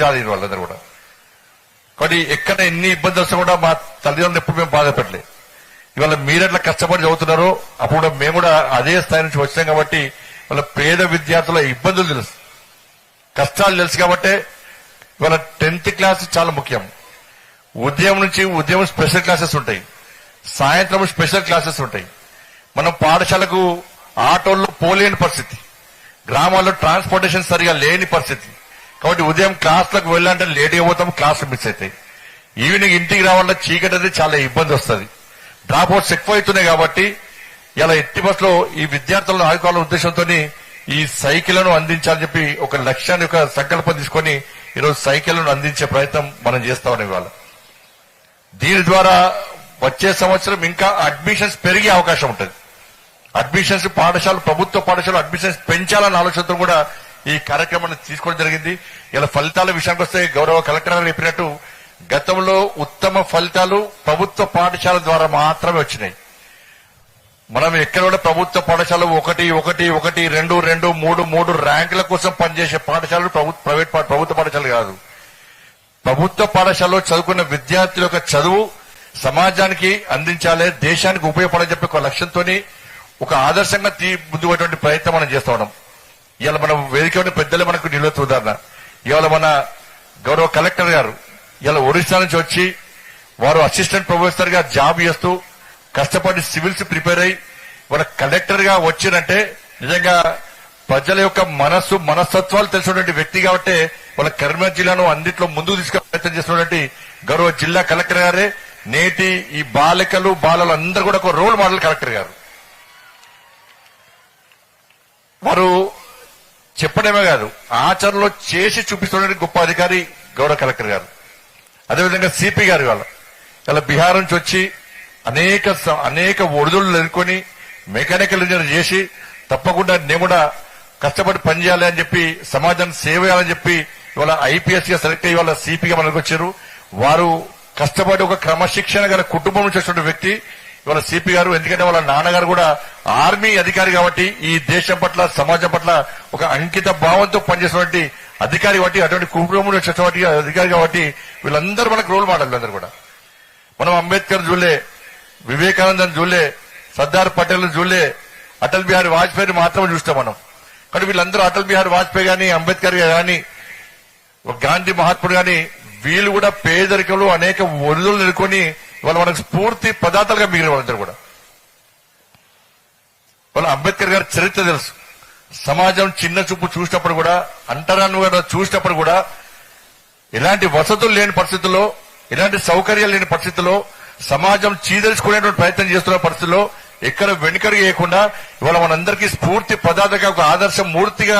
వాళ్ళందరూ కూడా. కాబట్టి ఎక్కడ ఎన్ని ఇబ్బందులు వస్తే కూడా మా తల్లిదండ్రులు ఎప్పుడు మేము బాధపడలేదు. ఇవాళ మీరెట్లా కష్టపడి చదువుతున్నారో అప్పుడు మేము కూడా అదే స్థాయి నుంచి వచ్చాం కాబట్టి వాళ్ళ పేద విద్యార్థుల ఇబ్బందులు తెలుసు, కష్టాలు తెలుసు. కాబట్టి ఇవాళ 10th క్లాస్ చాలా ముఖ్యం. ఉదయం స్పెషల్ క్లాసెస్ ఉంటాయి, సాయంత్రం స్పెషల్ క్లాసెస్ ఉంటాయి. మనం పాఠశాలకు ఆటోల్లో పోలేని పరిస్థితి, గ్రామాల్లో ట్రాన్స్పోర్టేషన్ సరిగా లేని పరిస్థితి. కాబట్టి ఉదయం క్లాసులకు వెళ్ళాలంటే లేట్గా పోతాం, క్లాసులు మిస్ అవుతాయి. ఈవినింగ్ ఇంటికి రావాలంటే చీకటి అనేది చాలా ఇబ్బంది వస్తుంది. డ్రాప్ అవుట్స్ ఎక్కువ అవుతున్నాయి. కాబట్టి ఇలా ఎట్టి బస్సులో ఈ విద్యార్థులను ఆదుకోవాలనే ఉద్దేశంతో ఈ సైకిళ్లను అందించాలని చెప్పి ఒక లక్ష్యాన్ని, ఒక సంకల్పం తీసుకొని ఈరోజు సైకిళ్లను అందించే ప్రయత్నం మనం చేస్తా ఉన్నాం ఇవాళ. దీని ద్వారా వచ్చే సంవత్సరం ఇంకా అడ్మిషన్స్ పెరిగే అవకాశం ఉంటుంది. అడ్మిషన్స్ ప్రభుత్వ పాఠశాల అడ్మిషన్స్ పెంచాలన్న ఆలోచనతో కూడా ఈ కార్యక్రమాన్ని తీసుకోవడం జరిగింది. ఇలా ఫలితాల విషయానికి వస్తే గౌరవ కలెక్టర్ గారు చెప్పినట్టు గతంలో ఉత్తమ ఫలితాలు ప్రభుత్వ పాఠశాల ద్వారా మాత్రమే వచ్చినాయి. మనం ఎక్కడ కూడా ప్రభుత్వ పాఠశాల 1, 1, 1, 2, 2, 3, 3 ర్యాంకుల కోసం పనిచేసే పాఠశాలలు ప్రభుత్వ పాఠశాలలు కాదు. ప్రభుత్వ పాఠశాలలో చదువుకున్న విద్యార్థుల యొక్క చదువు సమాజానికి అందించాలి, దేశానికి ఉపయోగపడాలని చెప్పి ఒక లక్ష్యంతో ఒక ఆదర్శంగా ముందుకుపోయేటువంటి ప్రయత్నం మనం చేస్తా ఉన్నాం. ఇవాళ మనం వేదిక పెద్దలే మనకు నిలువెత్తు ఉదాహరణ. ఇవాళ మన గౌరవ కలెక్టర్ గారు ఇలా ఒరిస్సా నుంచి వచ్చి వారు అసిస్టెంట్ ప్రొఫెసర్ గా జాబ్ చేస్తూ కష్టపడి సివిల్స్ ప్రిపేర్ అయ్యి వాళ్ళ కలెక్టర్ గా వచ్చినంటే నిజంగా ప్రజల యొక్క మనస్తత్వాలు తెలిసినటువంటి వ్యక్తి కాబట్టి వాళ్ళ కరీంనగర్ జిల్లాను అన్నింటిలో ముందుకు తీసుకునే ప్రయత్నం చేస్తున్నటువంటి గౌరవ జిల్లా కలెక్టర్ గారే నేటి ఈ బాలికలు బాలలు అందరూ కూడా ఒక రోల్ మోడల్ కలెక్టర్ గారు. వారు చెప్పడమే కాదు, ఆచరణలో చేసి చూపిస్తున్న గొప్ప అధికారి గౌరవ కలెక్టర్ గారు. అదేవిధంగా సిపి గారు ఇలా బీహార్ నుంచి వచ్చి అనేక ఒడిదుడులు ఎదుర్కొని మెకానికల్ ఇంజనీర్ చేసి తప్పకుండా నేను కూడా కష్టపడి పనిచేయాలి అని చెప్పి సమాజాన్ని సేవ చేయాలని చెప్పి ఇవాళ ఐపీఎస్ గా సెలెక్ట్ అయ్యి వాళ్ళ సిపిగా మనకు వచ్చారు. వారు కష్టపడి ఒక క్రమశిక్షణ గల కుటుంబం నుంచి వచ్చిన వ్యక్తి ఇవాళ సిపి గారు. ఎందుకంటే వాళ్ళ నాన్నగారు కూడా ఆర్మీ అధికారి కాబట్టి ఈ దేశం పట్ల సమాజం పట్ల ఒక అంకిత భావంతో పనిచేసినటువంటి అధికారి కాబట్టి, అటువంటి కుటుంబం వచ్చినటువంటి అధికారి కాబట్టి వీళ్ళందరూ మనకు రోల్ మోడల్. అందరూ కూడా మనం అంబేద్కర్ చూడలే, వివేకానందన్ చూడలే, సర్దార్ పటేల్ చూడలే, అటల్ బిహారీ వాజ్పేయి మాత్రమే చూస్తాం మనం. కానీ వీళ్ళందరూ అటల్ బిహారీ వాజ్పేయి గాని, అంబేద్కర్ గాని, గాంధీ మహాత్ముడు గాని వీళ్ళు కూడా పేదరికంలో అనేక ఒడిదులు ఎదుర్కొని వాళ్ళ మనకు స్ఫూర్తి పదార్థాలుగా మిగిలిన వాళ్ళందరూ కూడా. వాళ్ళ అంబేద్కర్ గారి చరిత్ర తెలుసు. సమాజం చిన్న చూపు చూసినప్పుడు కూడా, అంటరాను చూసినప్పుడు కూడా ఎలాంటి వసతులు లేని పరిస్థితుల్లో, ఎలాంటి సౌకర్యాలు లేని పరిస్థితుల్లో సమాజం చీదరించుకునేటువంటి ప్రయత్నం చేస్తున్న పరిస్థితుల్లో ఎక్కడ వెనుకరు చేయకుండా ఇవాళ మనందరికీ స్ఫూర్తి పదార్థంగా ఒక ఆదర్శ మూర్తిగా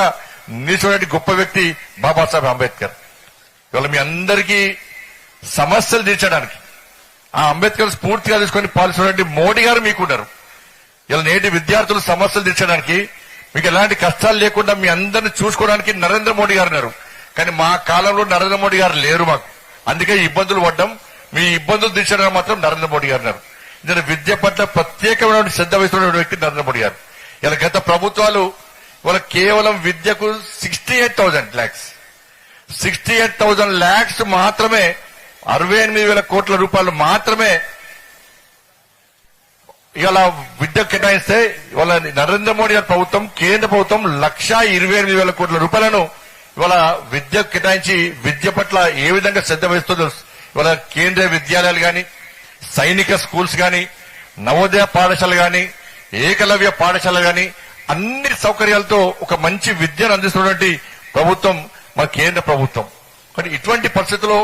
నిలిచినటువంటి గొప్ప వ్యక్తి బాబాసాహెబ్ అంబేద్కర్. ఇవాళ మీ అందరికీ సమస్యలు తీర్చడానికి ఆ అంబేద్కర్ స్ఫూర్తిగా తీసుకొని పాల్గొన్నటువంటి మోడీ గారు మీకున్నారు. ఇలా నేటి విద్యార్థులు సమస్యలు తీర్చడానికి, మీకు ఎలాంటి కష్టాలు లేకుండా మీ అందరిని చూసుకోవడానికి నరేంద్ర మోడీ గారు ఉన్నారు. కానీ మా కాలంలో నరేంద్ర మోడీ గారు లేరు మాకు, అందుకే ఇబ్బందులు పడ్డం. మీ ఇబ్బందులు తీర్చడానికి మాత్రం నరేంద్ర మోడీ గారు ఉన్నారు. ఇందులో విద్య పట్ల ప్రత్యేకమైన శ్రద్ధ వహిస్తున్న వ్యక్తి నరేంద్ర మోడీ గారు. ఇలా గత ప్రభుత్వాలు ఇవాళ కేవలం విద్యకు 68,000 lakhs 68,000 lakhs మాత్రమే, 68,000 కోట్ల రూపాయలు మాత్రమే ఇవాళ విద్యకు కేటాయిస్తే ఇవాళ నరేంద్ర మోడీ గారి ప్రభుత్వం, కేంద్ర ప్రభుత్వం 128,000 కోట్ల రూపాయలను ఇవాళ విద్యకు కేటాయించి విద్య పట్ల ఏ విధంగా శ్రద్ధ వహిస్తుందో. ఇవాళ కేంద్రీయ విద్యాలయాలు గాని, సైనిక స్కూల్స్ గాని, నవోదయ పాఠశాల గాని, ఏకలవ్య పాఠశాల గాని అన్ని సౌకర్యాలతో ఒక మంచి విద్యను అందిస్తున్నటువంటి ప్రభుత్వం మన కేంద్ర ప్రభుత్వం. కానీ ఇటువంటి పరిస్థితుల్లో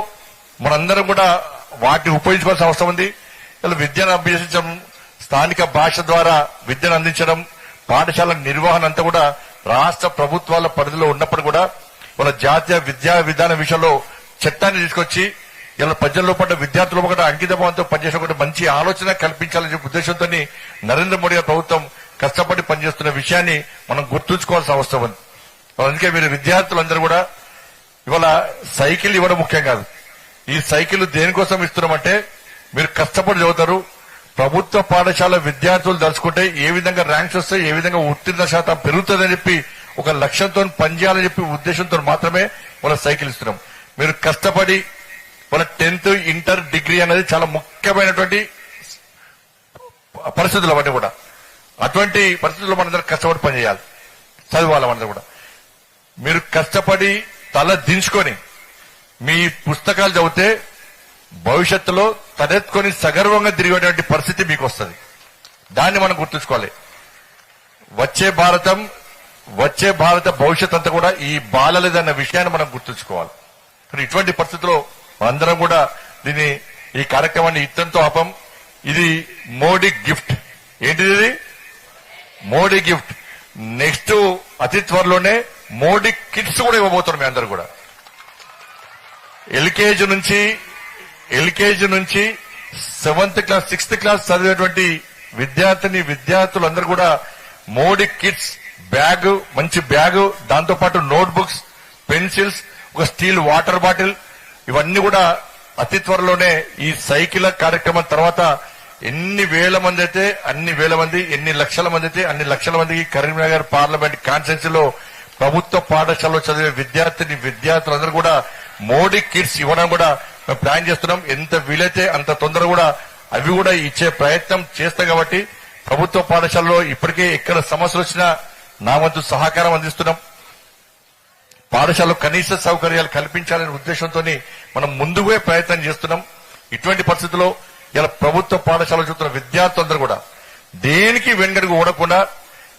మనందరం కూడా వాటిని ఉపయోగించుకోవాల్సిన అవసరం ఉంది. ఇలా విద్యను అభ్యసించడం, స్థానిక భాష ద్వారా విద్యను అందించడం, పాఠశాల నిర్వహణ అంతా కూడా రాష్ట్ర ప్రభుత్వాల పరిధిలో ఉన్నప్పుడు కూడా వాళ్ళ జాతీయ విద్యా విధానం విషయంలో చట్టాన్ని తీసుకొచ్చి ఇలా ప్రజల్లో పడ్డ విద్యార్థుల పట్ల అంకిత భావంతో పనిచేసే ఒక మంచి ఆలోచన కల్పించాలని చెప్పే ఉద్దేశంతో నరేంద్ర మోడీ గారి ప్రభుత్వం కష్టపడి పనిచేస్తున్న విషయాన్ని మనం గుర్తుంచుకోవాల్సిన అవసరం ఉంది. అందుకే మీరు విద్యార్థులందరూ కూడా ఇవాళ సైకిల్ ఇవ్వడం ముఖ్యం కాదు. ఈ సైకిల్ దేనికోసం ఇస్తున్నామంటే మీరు కష్టపడి చదువుతారు. ప్రభుత్వ పాఠశాల విద్యార్థులు తలుచుకుంటే ఏ విధంగా ర్యాంక్స్ వస్తాయి, ఏ విధంగా ఉత్తీర్ణ శాతం పెరుగుతుందని చెప్పి ఒక లక్ష్యంతో పనిచేయాలని చెప్పి ఉద్దేశంతో మాత్రమే వాళ్ళ సైకిల్ ఇస్తున్నాం. మీరు కష్టపడి వాళ్ళ 10th ఇంటర్ డిగ్రీ అనేది చాలా ముఖ్యమైనటువంటి పరిస్థితులు అవన్నీ కూడా. అటువంటి పరిస్థితుల్లో మనందరం కష్టపడి పనిచేయాలి, చదవాలి. మనందరం కూడా మీరు కష్టపడి తల దించుకొని మీ పుస్తకాలు చదివితే భవిష్యత్తులో తలెత్తుకొని సగర్వంగా తిరిగేటువంటి పరిస్థితి మీకు వస్తుంది. దాన్ని మనం గుర్తుంచుకోవాలి. వచ్చే భారత భవిష్యత్ అంతా కూడా ఈ బాలలేదన్న విషయాన్ని మనం గుర్తుంచుకోవాలి. ఇటువంటి పరిస్థితుల్లో మనందరం కూడా ఈ కార్యక్రమాన్ని ఇత్తంతో ఆపం. ఇది మోడీ గిఫ్ట్. ఏంటిది? ఇది మోడీ గిఫ్ట్. నెక్స్ట్ అతి త్వరలోనే మోడీ కిట్స్ కూడా ఇవ్వబోతున్నారు మీ అందరూ కూడా. ఎల్కేజీ నుంచి 7th క్లాస్ 6th క్లాస్ చదివేటువంటి విద్యార్థులందరూ కూడా మోడీ కిట్స్, బ్యాగ్, మంచి బ్యాగ్, దాంతో పాటు నోట్ బుక్స్, పెన్సిల్స్, ఒక స్టీల్ వాటర్ బాటిల్, ఇవన్నీ కూడా అతి త్వరలోనే ఈ సైకిల్ కార్యక్రమం తర్వాత ఎన్ని వేల మంది అయితే అన్ని వేల మంది, ఎన్ని లక్షల మంది అయితే అన్ని లక్షల మందికి కరీంనగర్ పార్లమెంట్ కాన్స్టిట్యున్సీలో ప్రభుత్వ పాఠశాలలో చదివే విద్యార్థులందరూ కూడా మోడీ కిట్స్ ఇవ్వడం కూడా మేము ప్లాన్ చేస్తున్నాం. ఎంత వీలైతే అంత తొందరగా కూడా అవి కూడా ఇచ్చే ప్రయత్నం చేస్తాం. కాబట్టి ప్రభుత్వ పాఠశాలలో ఇప్పటికే ఎక్కడ సమస్యలు వచ్చినా నా వంతు సహకారం అందిస్తున్నాం. పాఠశాలలో కనీస సౌకర్యాలు కల్పించాలనే ఉద్దేశంతో మనం ముందుగా ప్రయత్నం చేస్తున్నాం. ఇటువంటి పరిస్థితుల్లో ఇలా ప్రభుత్వ పాఠశాలలో చూస్తున్న విద్యార్థులందరూ కూడా దేనికి వెనుకడుగు ఓడకుండా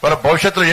వాళ్ళ భవిష్యత్తులో